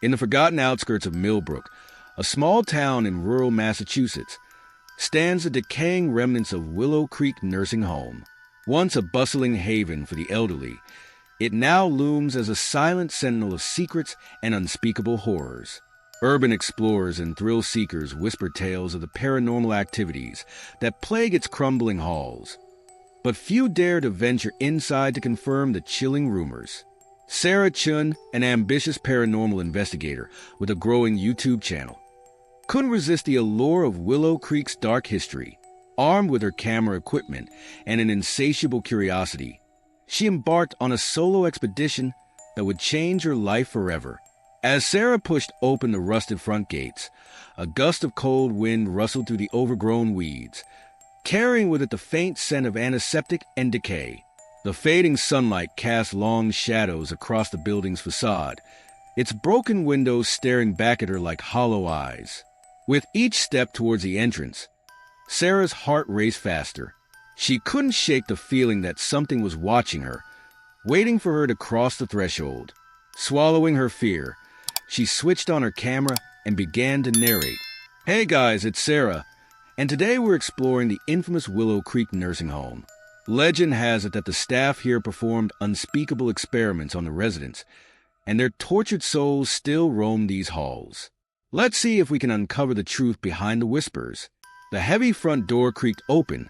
In the forgotten outskirts of Millbrook, a small town in rural Massachusetts, stands the decaying remnants of Willow Creek Nursing Home. Once a bustling haven for the elderly, it now looms as a silent sentinel of secrets and unspeakable horrors. Urban explorers and thrill-seekers whisper tales of the paranormal activities that plague its crumbling halls. But few dare to venture inside to confirm the chilling rumors. Sarah Chun, an ambitious paranormal investigator with a growing YouTube channel, couldn't resist the allure of Willow Creek's dark history. Armed with her camera equipment and an insatiable curiosity, she embarked on a solo expedition that would change her life forever. As Sarah pushed open the rusted front gates, a gust of cold wind rustled through the overgrown weeds, carrying with it the faint scent of antiseptic and decay. The fading sunlight cast long shadows across the building's facade, its broken windows staring back at her like hollow eyes. With each step towards the entrance, Sarah's heart raced faster. She couldn't shake the feeling that something was watching her, waiting for her to cross the threshold. Swallowing her fear, she switched on her camera and began to narrate. Hey guys, it's Sarah, and today we're exploring the infamous Willow Creek Nursing Home. Legend has it that the staff here performed unspeakable experiments on the residents, and their tortured souls still roam these halls. Let's see if we can uncover the truth behind the whispers. The heavy front door creaked open,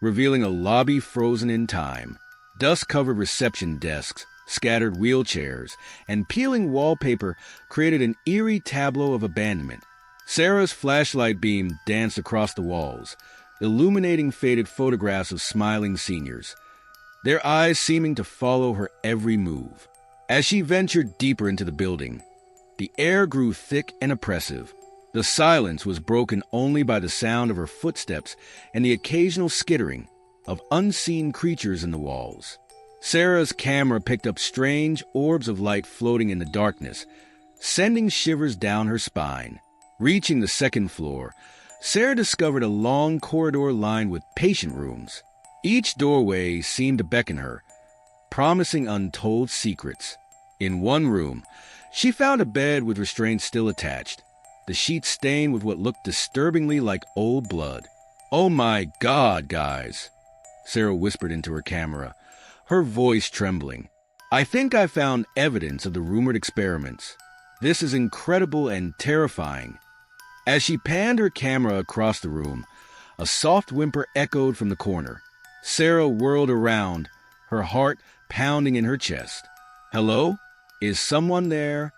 revealing a lobby frozen in time. Dust-covered reception desks, scattered wheelchairs, and peeling wallpaper created an eerie tableau of abandonment. Sarah's flashlight beam danced across the walls, illuminating faded photographs of smiling seniors, their eyes seeming to follow her every move. As she ventured deeper into the building, the air grew thick and oppressive. The silence was broken only by the sound of her footsteps and the occasional skittering of unseen creatures in the walls. Sarah's camera picked up strange orbs of light floating in the darkness, sending shivers down her spine. Reaching the second floor, Sarah discovered a long corridor lined with patient rooms. Each doorway seemed to beckon her, promising untold secrets. In one room, she found a bed with restraints still attached, the sheets stained with what looked disturbingly like old blood. "Oh my God, guys," Sarah whispered into her camera, her voice trembling. "I think I found evidence of the rumored experiments. This is incredible and terrifying." As she panned her camera across the room, a soft whimper echoed from the corner. Sarah whirled around, her heart pounding in her chest. "Hello? Is someone there?"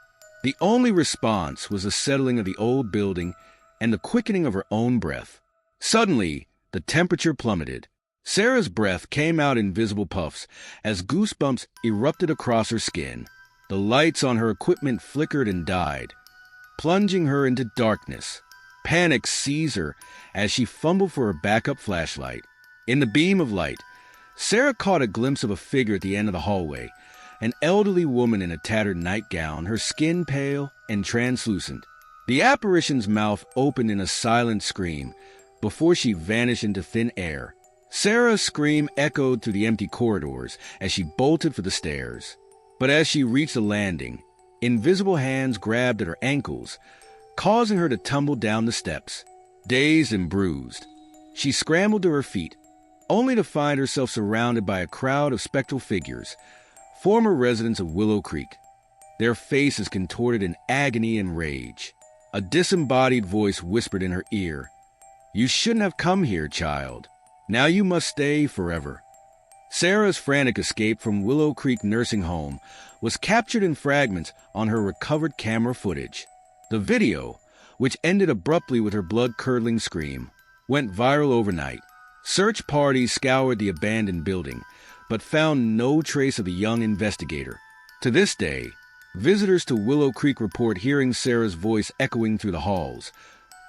The only response was the settling of the old building and the quickening of her own breath. Suddenly, the temperature plummeted. Sarah's breath came out in visible puffs as goosebumps erupted across her skin. The lights on her equipment flickered and died, plunging her into darkness. Panic seized her as she fumbled for her backup flashlight. In the beam of light, Sarah caught a glimpse of a figure at the end of the hallway, an elderly woman in a tattered nightgown, her skin pale and translucent. The apparition's mouth opened in a silent scream before she vanished into thin air. Sarah's scream echoed through the empty corridors as she bolted for the stairs. But as she reached the landing, invisible hands grabbed at her ankles, causing her to tumble down the steps. Dazed and bruised, she scrambled to her feet, only to find herself surrounded by a crowd of spectral figures, former residents of Willow Creek, their faces contorted in agony and rage. A disembodied voice whispered in her ear, "You shouldn't have come here, child. Now you must stay forever." Sarah's frantic escape from Willow Creek Nursing Home was captured in fragments on her recovered camera footage. The video, which ended abruptly with her blood-curdling scream, went viral overnight. Search parties scoured the abandoned building, but found no trace of the young investigator. To this day, visitors to Willow Creek report hearing Sarah's voice echoing through the halls,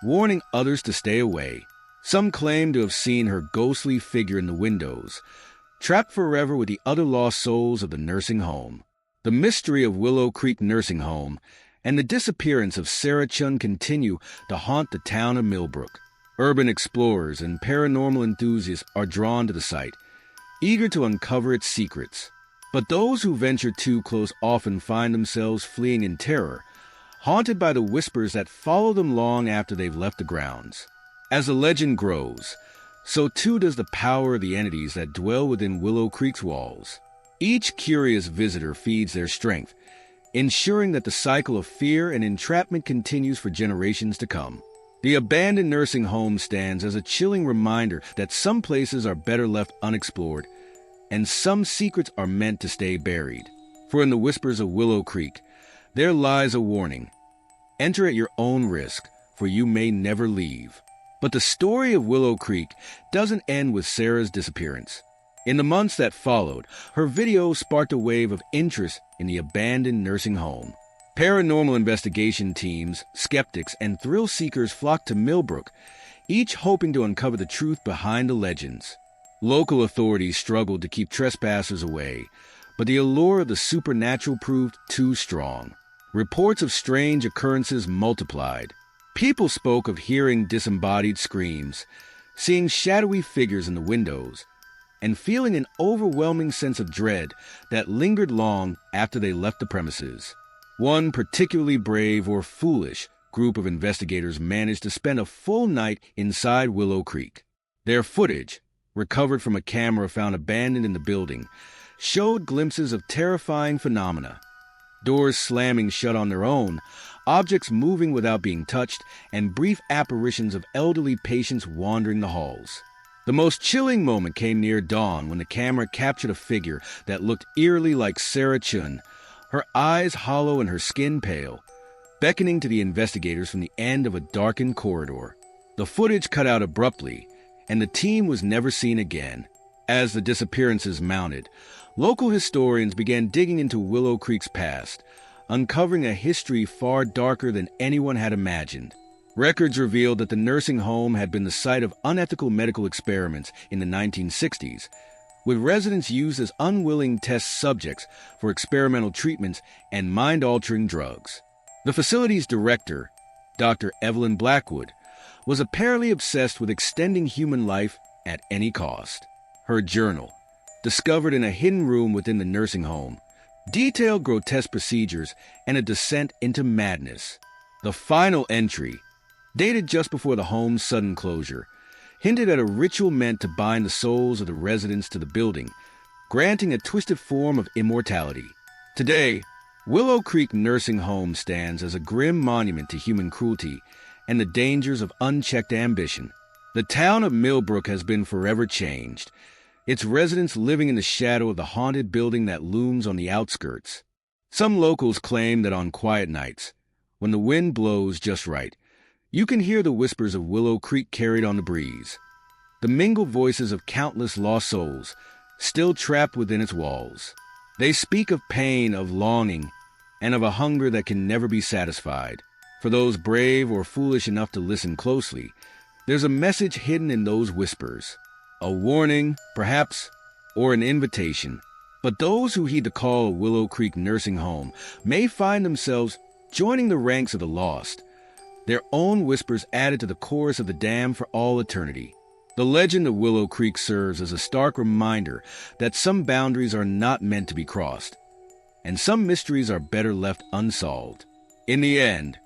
warning others to stay away. Some claim to have seen her ghostly figure in the windows, trapped forever with the other lost souls of the nursing home. The mystery of Willow Creek Nursing Home and the disappearance of Sarah Chun continue to haunt the town of Millbrook. Urban explorers and paranormal enthusiasts are drawn to the site, eager to uncover its secrets. But those who venture too close often find themselves fleeing in terror, haunted by the whispers that follow them long after they've left the grounds. As the legend grows, so too does the power of the entities that dwell within Willow Creek's walls. Each curious visitor feeds their strength, ensuring that the cycle of fear and entrapment continues for generations to come. The abandoned nursing home stands as a chilling reminder that some places are better left unexplored, and some secrets are meant to stay buried. For in the whispers of Willow Creek, there lies a warning. Enter at your own risk, for you may never leave. But the story of Willow Creek doesn't end with Sarah's disappearance. In the months that followed, her video sparked a wave of interest in the abandoned nursing home. Paranormal investigation teams, skeptics, and thrill seekers flocked to Millbrook, each hoping to uncover the truth behind the legends. Local authorities struggled to keep trespassers away, but the allure of the supernatural proved too strong. Reports of strange occurrences multiplied. People spoke of hearing disembodied screams, seeing shadowy figures in the windows, and feeling an overwhelming sense of dread that lingered long after they left the premises. One particularly brave or foolish group of investigators managed to spend a full night inside Willow Creek. Their footage, recovered from a camera found abandoned in the building, showed glimpses of terrifying phenomena. Doors slamming shut on their own, objects moving without being touched, and brief apparitions of elderly patients wandering the halls. The most chilling moment came near dawn when the camera captured a figure that looked eerily like Sarah Chun, her eyes hollow and her skin pale, beckoning to the investigators from the end of a darkened corridor. The footage cut out abruptly, and the team was never seen again. As the disappearances mounted, local historians began digging into Willow Creek's past, uncovering a history far darker than anyone had imagined. Records revealed that the nursing home had been the site of unethical medical experiments in the 1960s, with residents used as unwilling test subjects for experimental treatments and mind-altering drugs. The facility's director, Dr. Evelyn Blackwood, was apparently obsessed with extending human life at any cost. Her journal, discovered in a hidden room within the nursing home, detailed grotesque procedures and a descent into madness. The final entry, dated just before the home's sudden closure, hinted at a ritual meant to bind the souls of the residents to the building, granting a twisted form of immortality. Today, Willow Creek Nursing Home stands as a grim monument to human cruelty and the dangers of unchecked ambition. The town of Millbrook has been forever changed, its residents living in the shadow of the haunted building that looms on the outskirts. Some locals claim that on quiet nights, when the wind blows just right, you can hear the whispers of Willow Creek carried on the breeze, the mingled voices of countless lost souls still trapped within its walls. They speak of pain, of longing, and of a hunger that can never be satisfied. For those brave or foolish enough to listen closely, there's a message hidden in those whispers. A warning, perhaps, or an invitation. But those who heed the call of Willow Creek Nursing Home may find themselves joining the ranks of the lost, their own whispers added to the chorus of the damned for all eternity. The legend of Willow Creek serves as a stark reminder that some boundaries are not meant to be crossed, and some mysteries are better left unsolved. In the end,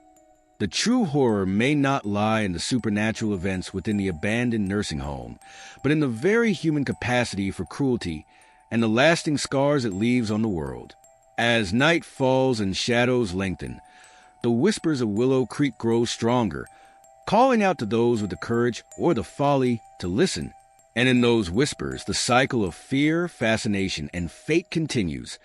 the true horror may not lie in the supernatural events within the abandoned nursing home, but in the very human capacity for cruelty and the lasting scars it leaves on the world. As night falls and shadows lengthen, the whispers of Willow Creek grow stronger, calling out to those with the courage or the folly to listen. And in those whispers, the cycle of fear, fascination, and fate continues,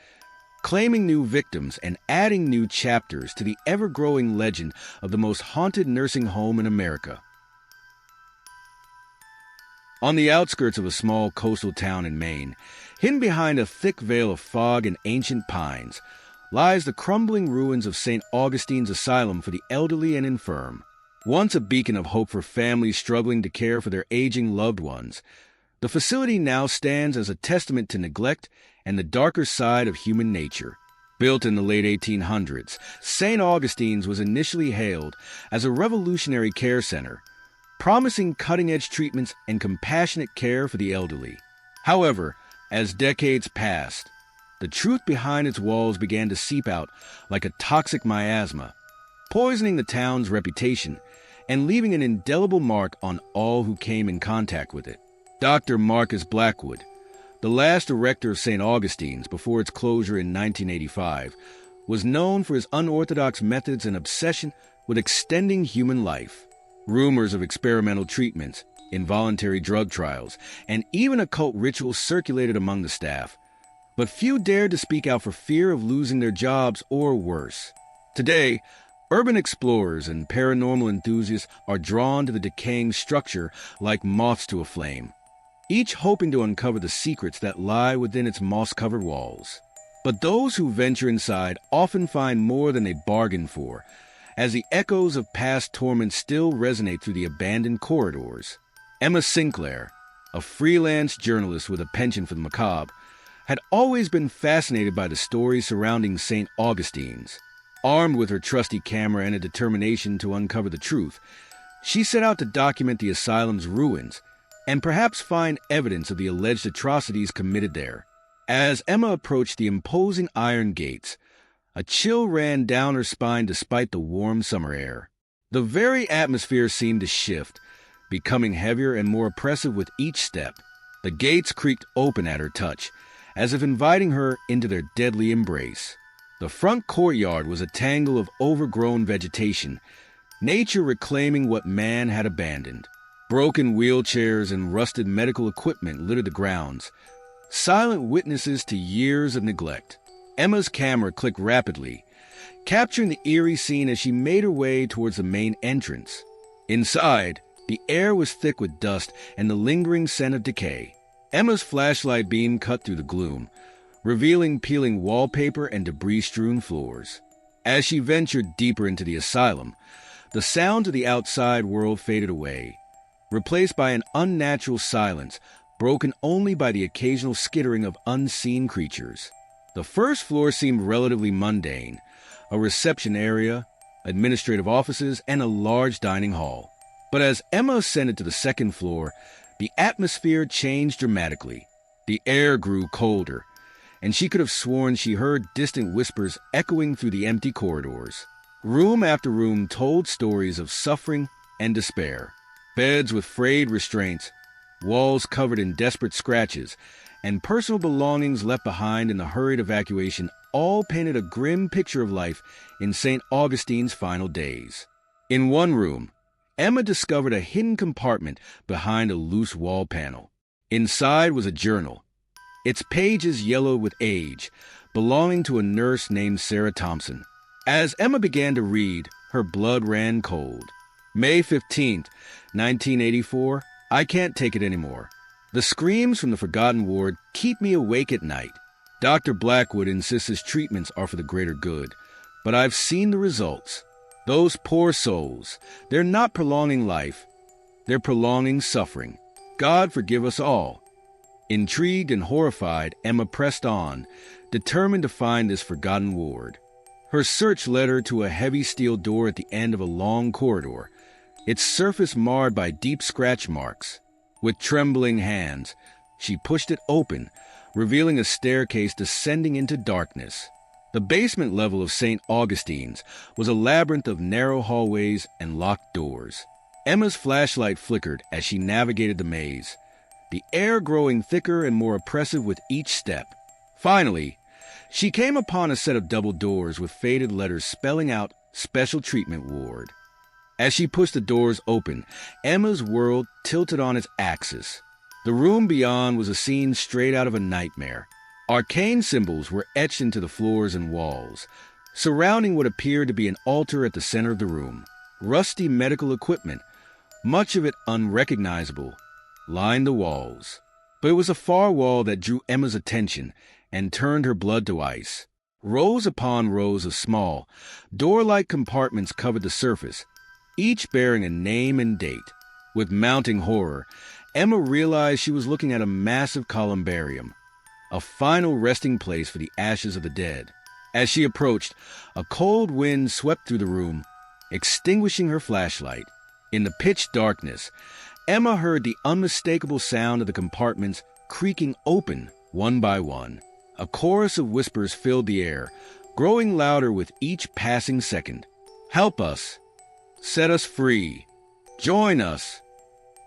claiming new victims and adding new chapters to the ever-growing legend of the most haunted nursing home in America. On the outskirts of a small coastal town in Maine, hidden behind a thick veil of fog and ancient pines, lies the crumbling ruins of St. Augustine's Asylum for the elderly and infirm. Once a beacon of hope for families struggling to care for their aging loved ones, the facility now stands as a testament to neglect and the darker side of human nature. Built in the late 1800s, St. Augustine's was initially hailed as a revolutionary care center, promising cutting-edge treatments and compassionate care for the elderly. However, as decades passed, the truth behind its walls began to seep out like a toxic miasma, poisoning the town's reputation and leaving an indelible mark on all who came in contact with it. Dr. Marcus Blackwood, the last erector of St. Augustine's before its closure in 1985, was known for his unorthodox methods and obsession with extending human life. Rumors of experimental treatments, involuntary drug trials, and even occult rituals circulated among the staff, but few dared to speak out for fear of losing their jobs or worse. Today, urban explorers and paranormal enthusiasts are drawn to the decaying structure like moths to a flame, each hoping to uncover the secrets that lie within its moss-covered walls. But those who venture inside often find more than they bargained for, as the echoes of past torments still resonate through the abandoned corridors. Emma Sinclair, a freelance journalist with a penchant for the macabre, had always been fascinated by the stories surrounding St. Augustine's. Armed with her trusty camera and a determination to uncover the truth, she set out to document the asylum's ruins and perhaps find evidence of the alleged atrocities committed there. As Emma approached the imposing iron gates, a chill ran down her spine despite the warm summer air. The very atmosphere seemed to shift, becoming heavier and more oppressive with each step. The gates creaked open at her touch, as if inviting her into their deadly embrace. The front courtyard was a tangle of overgrown vegetation, nature reclaiming what man had abandoned. Broken wheelchairs and rusted medical equipment littered the grounds, silent witnesses to years of neglect. Emma's camera clicked rapidly, capturing the eerie scene as she made her way towards the main entrance. Inside, the air was thick with dust and the lingering scent of decay. Emma's flashlight beam cut through the gloom, revealing peeling wallpaper and debris-strewn floors. As she ventured deeper into the asylum, the sounds of the outside world faded away, replaced by an unnatural silence broken only by the occasional skittering of unseen creatures. The first floor seemed relatively mundane, a reception area, administrative offices, and a large dining hall. But as Emma ascended to the second floor, the atmosphere changed dramatically. The air grew colder, and she could have sworn she heard distant whispers echoing through the empty corridors. Room after room told stories of suffering and despair. Beds with frayed restraints, walls covered in desperate scratches, and personal belongings left behind in the hurried evacuation all painted a grim picture of life in St. Augustine's final days. In one room, Emma discovered a hidden compartment behind a loose wall panel. Inside was a journal, its pages yellowed with age, belonging to a nurse named Sarah Thompson. As Emma began to read, her blood ran cold. May 15th, 1984, I can't take it anymore. The screams from the forgotten ward keep me awake at night. Dr. Blackwood insists his treatments are for the greater good, but I've seen the results. Those poor souls, they're not prolonging life, they're prolonging suffering. God forgive us all. Intrigued and horrified, Emma pressed on, determined to find this forgotten ward. Her search led her to a heavy steel door at the end of a long corridor, its surface marred by deep scratch marks. With trembling hands, she pushed it open, revealing a staircase descending into darkness. The basement level of St. Augustine's was a labyrinth of narrow hallways and locked doors. Emma's flashlight flickered as she navigated the maze, the air growing thicker and more oppressive with each step. Finally, she came upon a set of double doors with faded letters spelling out Special Treatment Ward. As she pushed the doors open, Emma's world tilted on its axis. The room beyond was a scene straight out of a nightmare. Arcane symbols were etched into the floors and walls, surrounding what appeared to be an altar at the center of the room. Rusty medical equipment, much of it unrecognizable, lined the walls. But it was a far wall that drew Emma's attention and turned her blood to ice. Rows upon rows of small, door-like compartments covered the surface, each bearing a name and date. With mounting horror, Emma realized she was looking at a massive columbarium, a final resting place for the ashes of the dead. As she approached, a cold wind swept through the room, extinguishing her flashlight. In the pitch darkness, Emma heard the unmistakable sound of the compartments creaking open one by one. A chorus of whispers filled the air, growing louder with each passing second. Help us. Set us free. Join us.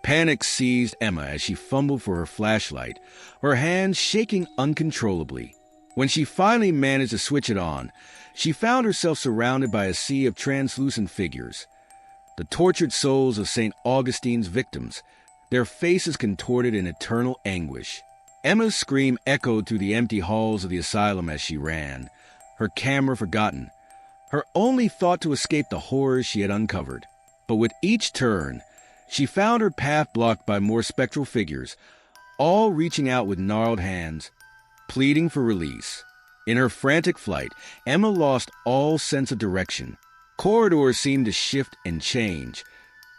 Panic seized Emma as she fumbled for her flashlight, her hands shaking uncontrollably. When she finally managed to switch it on, she found herself surrounded by a sea of translucent figures, the tortured souls of St. Augustine's victims, their faces contorted in eternal anguish. Emma's scream echoed through the empty halls of the asylum as she ran, her camera forgotten, her only thought to escape the horrors she had uncovered. But with each turn, she found her path blocked by more spectral figures, all reaching out with gnarled hands, pleading for release. In her frantic flight, Emma lost all sense of direction. Corridors seemed to shift and change,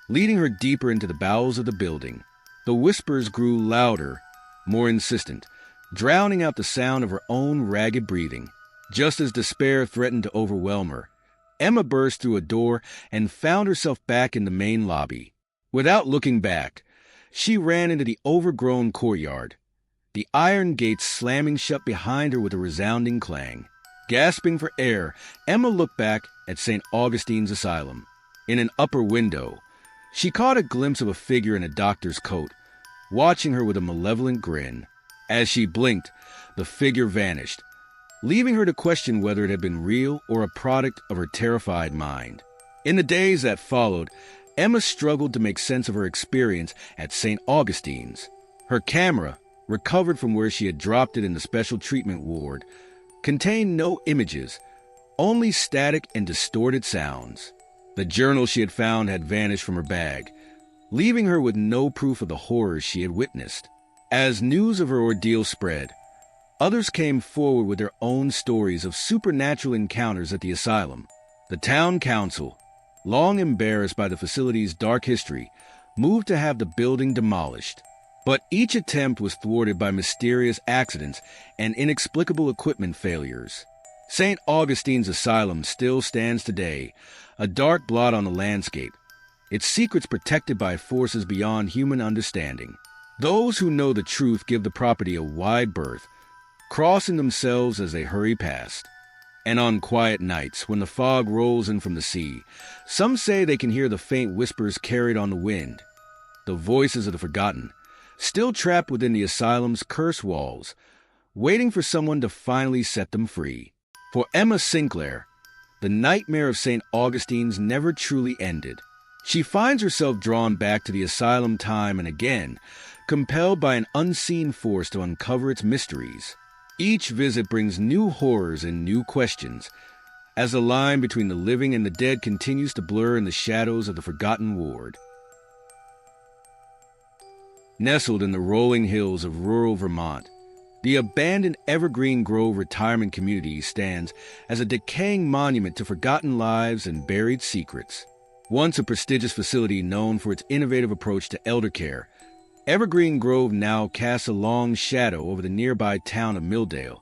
leading her deeper into the bowels of the building. The whispers grew louder, more insistent, drowning out the sound of her own ragged breathing. Just as despair threatened to overwhelm her, Emma burst through a door and found herself back in the main lobby. Without looking back, she ran into the overgrown courtyard, the iron gates slamming shut behind her with a resounding clang. Gasping for air, Emma looked back at St. Augustine's Asylum. In an upper window, she caught a glimpse of a figure in a doctor's coat, watching her with a malevolent grin. As she blinked, the figure vanished, leaving her to question whether it had been real or a product of her terrified mind. In the days that followed, Emma struggled to make sense of her experience at St. Augustine's. Her camera, recovered from where she had dropped it in the special treatment ward, contained no images, only static and distorted sounds. The journal she had found had vanished from her bag, leaving her with no proof of the horrors she had witnessed. As news of her ordeal spread, others came forward with their own stories of supernatural encounters at the asylum. The town council, long embarrassed by the facility's dark history, moved to have the building demolished. But each attempt was thwarted by mysterious accidents and inexplicable equipment failures. St. Augustine's Asylum still stands today, a dark blot on the landscape, its secrets protected by forces beyond human understanding. Those who know the truth give the property a wide berth, crossing themselves as they hurry past. And on quiet nights, when the fog rolls in from the sea, some say they can hear the faint whispers carried on the wind, the voices of the forgotten, still trapped within the asylum's cursed walls, waiting for someone to finally set them free. For Emma Sinclair, the nightmare of St. Augustine's never truly ended. She finds herself drawn back to the asylum time and again, compelled by an unseen force to uncover its mysteries. Each visit brings new horrors and new questions, as the line between the living and the dead continues to blur in the shadows of the forgotten ward. Nestled in the rolling hills of rural Vermont, the abandoned Evergreen Grove retirement community stands as a decaying monument to forgotten lives and buried secrets. Once a prestigious facility known for its innovative approach to elder care, Evergreen Grove now casts a long shadow over the nearby town of Milldale,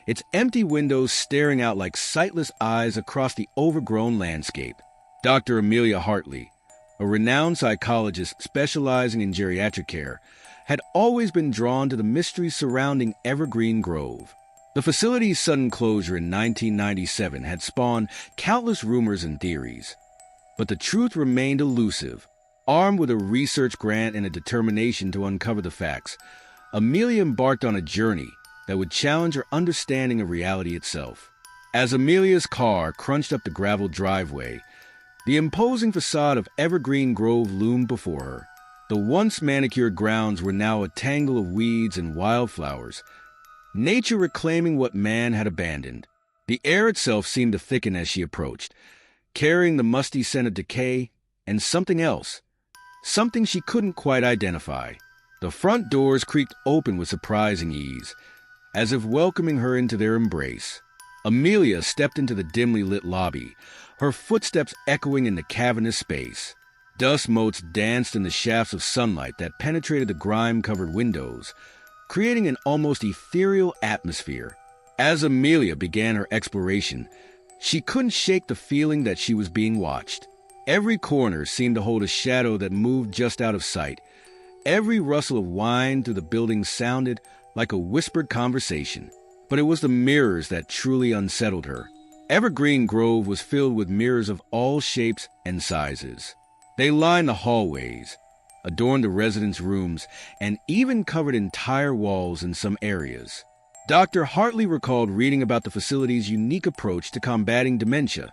its empty windows staring out like sightless eyes across the overgrown landscape. Dr. Amelia Hartley, a renowned psychologist specializing in geriatric care, had always been drawn to the mysteries surrounding Evergreen Grove. The facility's sudden closure in 1997 had spawned countless rumors and theories, but the truth remained elusive. Armed with a research grant and a determination to uncover the facts, Amelia embarked on a journey that would challenge her understanding of reality itself. As Amelia's car crunched up the gravel driveway, the imposing facade of Evergreen Grove loomed before her. The once manicured grounds were now a tangle of weeds and wildflowers, nature reclaiming what man had abandoned. The air itself seemed to thicken as she approached, carrying the musty scent of decay and something else, something she couldn't quite identify. The front doors creaked open with surprising ease, as if welcoming her into their embrace. Amelia stepped into the dimly lit lobby, her footsteps echoing in the cavernous space. Dust motes danced in the shafts of sunlight that penetrated the grime-covered windows, creating an almost ethereal atmosphere. As Amelia began her exploration, she couldn't shake the feeling that she was being watched. Every corner seemed to hold a shadow that moved just out of sight. Every rustle of wine through the building sounded like a whispered conversation. But it was the mirrors that truly unsettled her. Evergreen Grove was filled with mirrors of all shapes and sizes. They lined the hallways, adorned the residents' rooms, and even covered entire walls in some areas. Dr. Hartley recalled reading about the facility's unique approach to combating dementia.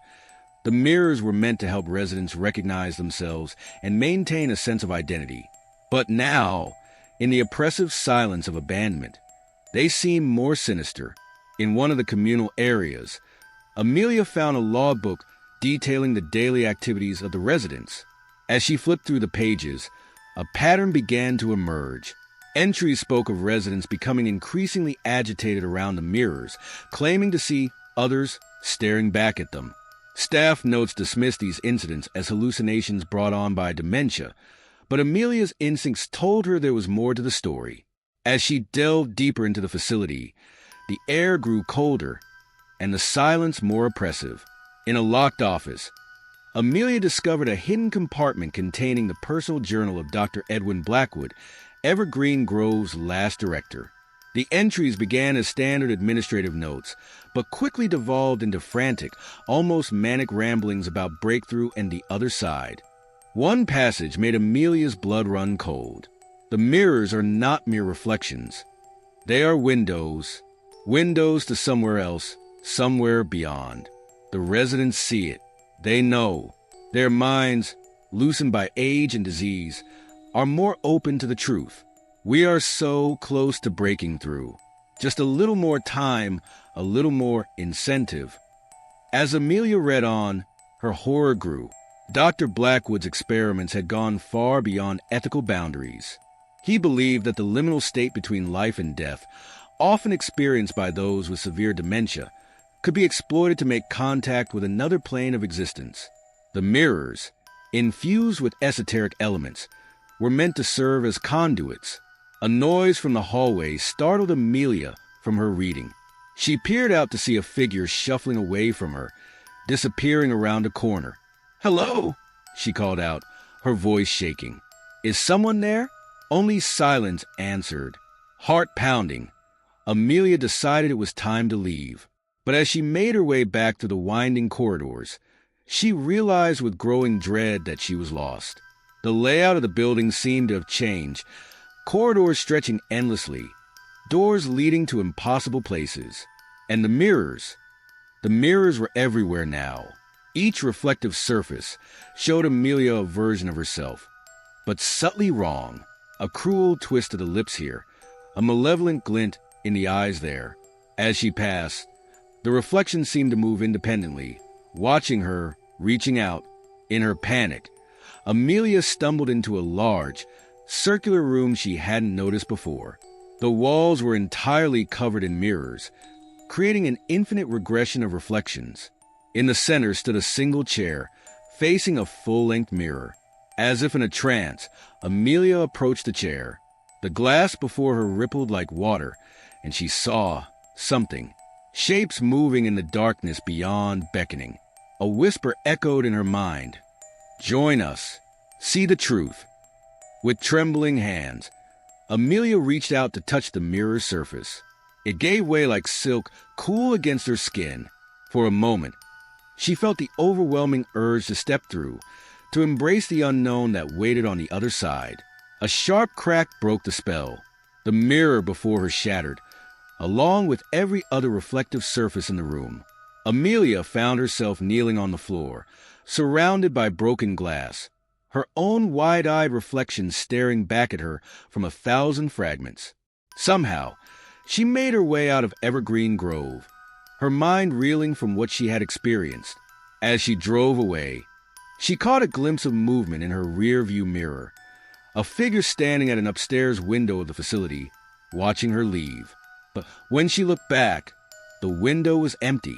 The mirrors were meant to help residents recognize themselves and maintain a sense of identity. But now, in the oppressive silence of abandonment, they seemed more sinister. In one of the communal areas, Amelia found a logbook detailing the daily activities of the residents. As she flipped through the pages, a pattern began to emerge. Entries spoke of residents becoming increasingly agitated around the mirrors, claiming to see others staring back at them. Staff notes dismissed these incidents as hallucinations brought on by dementia, but Amelia's instincts told her there was more to the story. As she delved deeper into the facility, the air grew colder and the silence more oppressive. In a locked office, Amelia discovered a hidden compartment containing the personal journal of Dr. Edwin Blackwood, Evergreen Grove's last director. The entries began as standard administrative notes, but quickly devolved into frantic, almost manic ramblings about breakthrough and the other side. One passage made Amelia's blood run cold. The mirrors are not mere reflections. They are windows to somewhere else, somewhere beyond. The residents see it. They know. Their minds, loosened by age and disease, are more open to the truth. We are so close to breaking through. Just a little more time, a little more incentive. As Amelia read on, her horror grew. Dr. Blackwood's experiments had gone far beyond ethical boundaries. He believed that the liminal state between life and death, often experienced by those with severe dementia, could be exploited to make contact with another plane of existence. The mirrors, infused with esoteric elements, were meant to serve as conduits. A noise from the hallway startled Amelia from her reading. She peered out to see a figure shuffling away from her, disappearing around a corner. "Hello," she called out, her voice shaking. "Is someone there?" Only silence answered. Heart pounding, Amelia decided it was time to leave. But as she made her way back through the winding corridors, she realized with growing dread that she was lost. The layout of the building seemed to have changed, corridors stretching endlessly, doors leading to impossible places. And the mirrors were everywhere now. Each reflective surface showed Amelia a version of herself, but subtly wrong. A cruel twist of the lips here, a malevolent glint in the eyes there. As she passed, the reflection seemed to move independently, watching her, reaching out. In her panic, Amelia stumbled into a large, circular room she hadn't noticed before. The walls were entirely covered in mirrors, creating an infinite regression of reflections. In the center stood a single chair, facing a full-length mirror. As if in a trance, Amelia approached the chair. The glass before her rippled like water, and she saw something. Shapes moving in the darkness beyond, beckoning. A whisper echoed in her mind. "Join us. See the truth." With trembling hands, Amelia reached out to touch the mirror's surface. It gave way like silk, cool against her skin. For a moment, she felt the overwhelming urge to step through, to embrace the unknown that waited on the other side. A sharp crack broke the spell. The mirror before her shattered, along with every other reflective surface in the room. Amelia found herself kneeling on the floor, surrounded by broken glass, her own wide-eyed reflection staring back at her from 1,000 fragments. Somehow, she made her way out of Evergreen Grove, her mind reeling from what she had experienced. As she drove away, she caught a glimpse of movement in her rear-view mirror, a figure standing at an upstairs window of the facility, watching her leave. But when she looked back, the window was empty.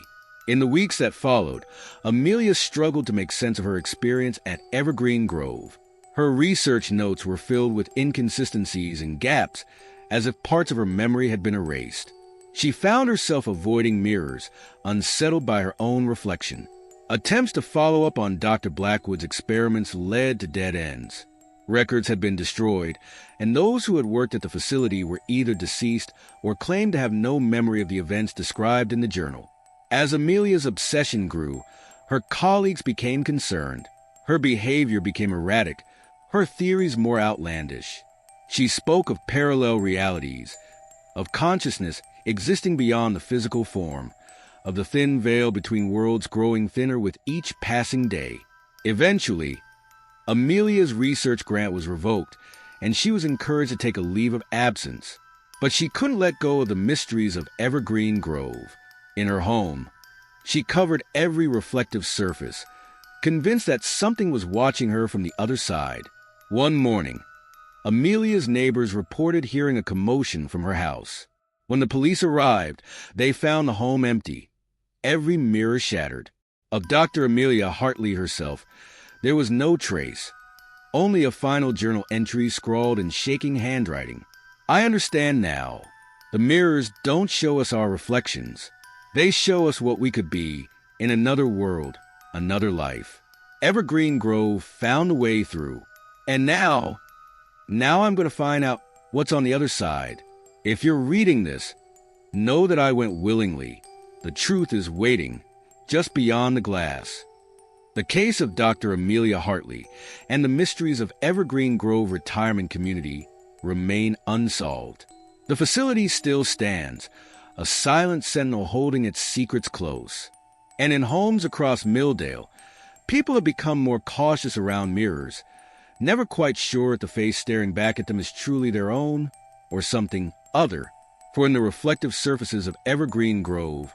In the weeks that followed, Amelia struggled to make sense of her experience at Evergreen Grove. Her research notes were filled with inconsistencies and gaps, as if parts of her memory had been erased. She found herself avoiding mirrors, unsettled by her own reflection. Attempts to follow up on Dr. Blackwood's experiments led to dead ends. Records had been destroyed, and those who had worked at the facility were either deceased or claimed to have no memory of the events described in the journal. As Amelia's obsession grew, her colleagues became concerned. Her behavior became erratic, her theories more outlandish. She spoke of parallel realities, of consciousness existing beyond the physical form, of the thin veil between worlds growing thinner with each passing day. Eventually, Amelia's research grant was revoked, and she was encouraged to take a leave of absence. But she couldn't let go of the mysteries of Evergreen Grove. In her home, she covered every reflective surface, convinced that something was watching her from the other side. One morning, Amelia's neighbors reported hearing a commotion from her house. When the police arrived, they found the home empty, every mirror shattered. Of Dr. Amelia Hartley herself, there was no trace, only a final journal entry scrawled in shaking handwriting. I understand now. The mirrors don't show us our reflections. They show us what we could be in another world, another life. Evergreen Grove found a way through. And now I'm going to find out what's on the other side. If you're reading this, know that I went willingly. The truth is waiting just beyond the glass. The case of Dr. Amelia Hartley and the mysteries of Evergreen Grove Retirement Community remain unsolved. The facility still stands, a silent sentinel holding its secrets close. And in homes across Milldale, people have become more cautious around mirrors, never quite sure if the face staring back at them is truly their own or something other. For in the reflective surfaces of Evergreen Grove,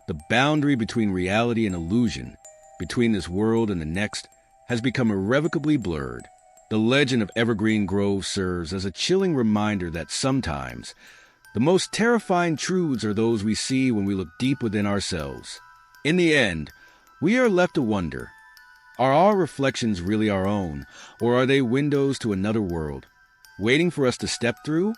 the boundary between reality and illusion, between this world and the next, has become irrevocably blurred. The legend of Evergreen Grove serves as a chilling reminder that sometimes the most terrifying truths are those we see when we look deep within ourselves. In the end, we are left to wonder, are our reflections really our own, or are they windows to another world, waiting for us to step through?